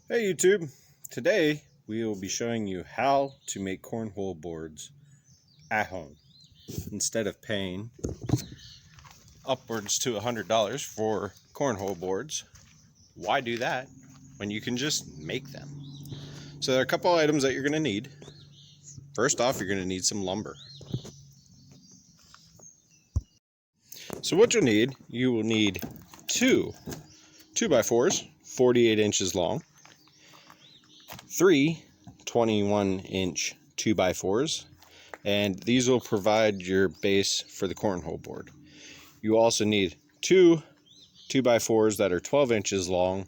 Hey YouTube! Today we will be showing you how to make cornhole boards at home instead of paying upwards to $100 for cornhole boards. Why do that when you can just make them? So there are a couple items that you're going to need. First off, you're going to need some lumber. So what you will need two 2x4s 48 inches long, three 21-inch 2x4s, and these will provide your base for the cornhole board. You also need two 2x4s that are 12 inches long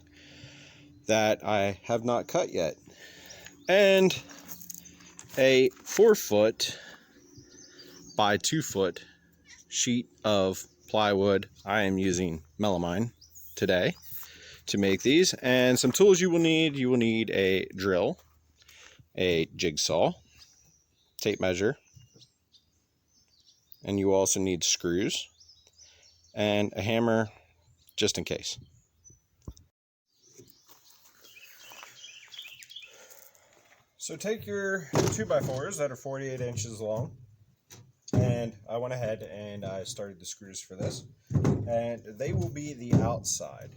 that I have not cut yet, and a 4-foot by 2-foot sheet of plywood. I am using melamine today to make these. And some tools you will need a drill, a jigsaw, tape measure, and you also need screws and a hammer just in case. So take your 2x4s that are 48 inches long, and I went ahead and I started the screws for this, and they will be the outside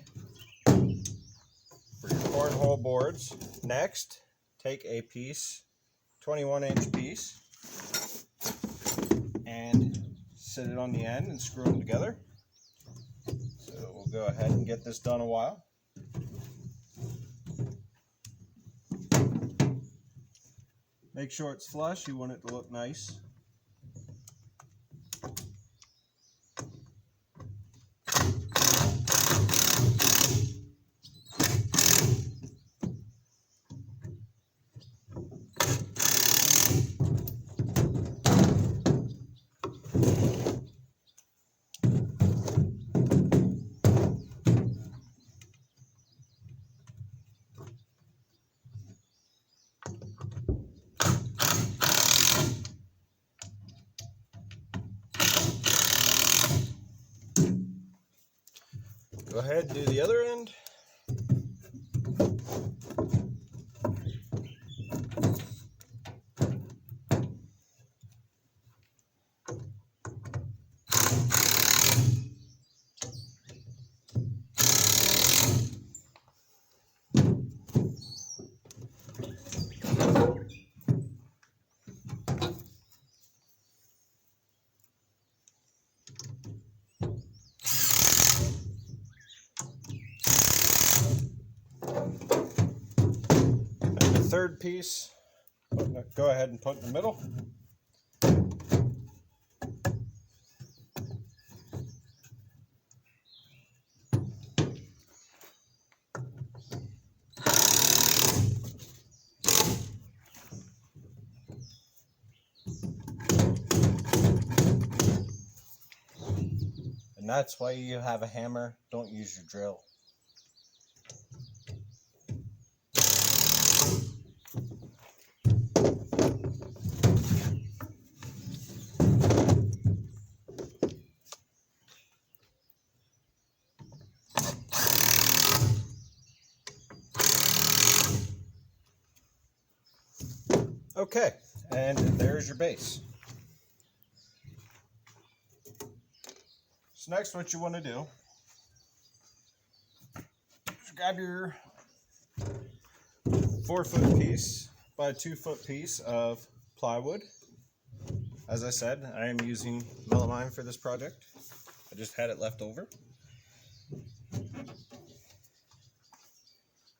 for your cornhole boards. Next, take a 21-inch piece, and sit it on the end and screw them together. So we'll go ahead and get this done a while. Make sure it's flush, you want it to look nice. Go ahead and do the other end. Third piece, go ahead and put in the middle. And that's why you have a hammer, don't use your drill. Okay, and there's your base. So next what you want to do is grab your 4-foot piece by 2-foot piece of plywood. As I said, I am using melamine for this project. I just had it left over.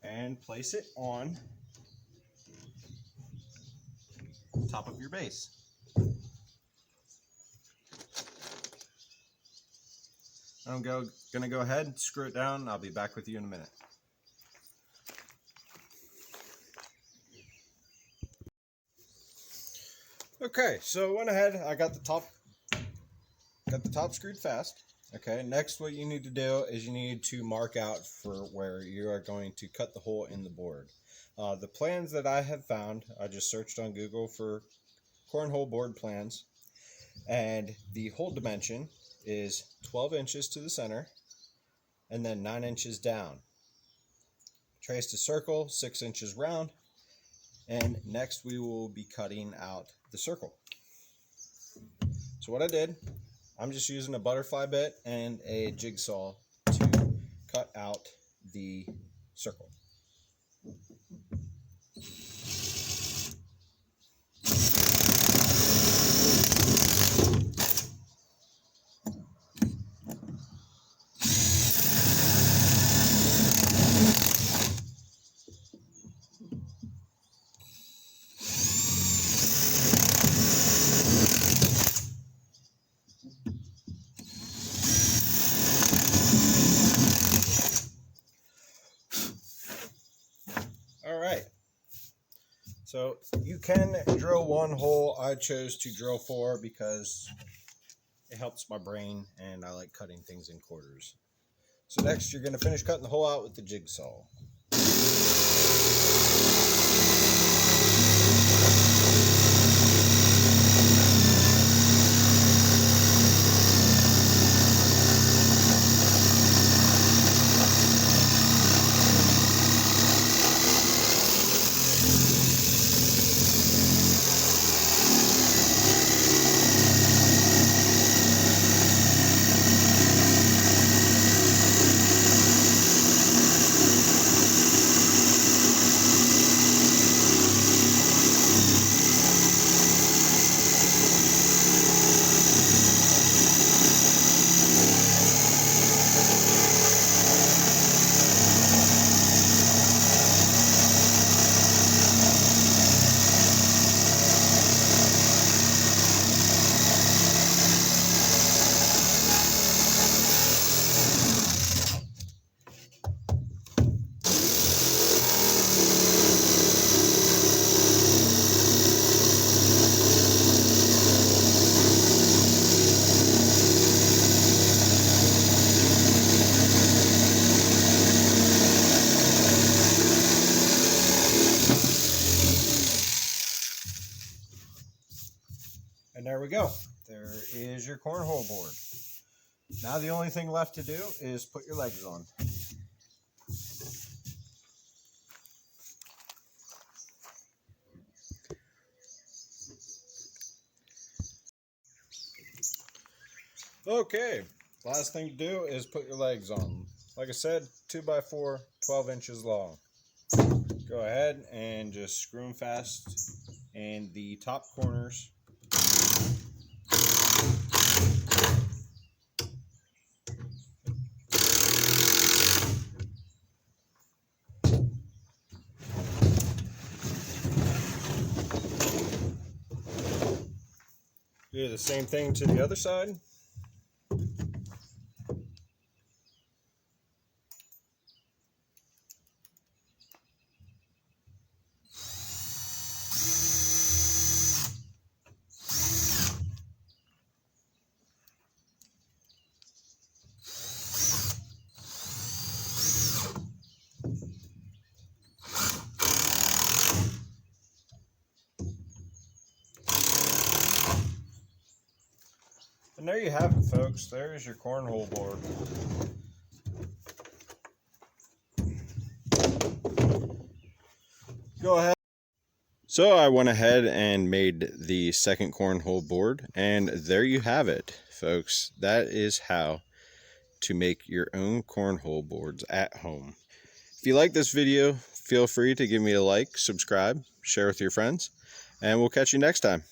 And place it on top of your base. I'm gonna go ahead and screw it down. I'll be back with you in a minute. Okay, so I went ahead, I got the top screwed fast. Okay, next what you need to do is you need to mark out for where you are going to cut the hole in the board. The plans that I have found, I just searched on Google for cornhole board plans, and the hole dimension is 12 inches to the center and then 9 inches down. traced a circle 6 inches round, and next we will be cutting out the circle. So what I did, I'm just using a butterfly bit and a jigsaw to cut out the circle. All right, so you can drill one hole. I chose to drill 4 because it helps my brain and I like cutting things in quarters. So next you're going to finish cutting the hole out with the jigsaw. And there we go. There is your cornhole board. Now the only thing left to do is put your legs on. Okay, last thing to do is put your legs on. Like I said, 2x4, 12 inches long. Go ahead and just screw them fast in the top corners. Do the same thing to the other side. And there you have it, folks. There's your cornhole board. Go ahead. So I went ahead and made the second cornhole board, and there you have it, folks. That is how to make your own cornhole boards at home. If you like this video, feel free to give me a like, subscribe, share with your friends, and we'll catch you next time.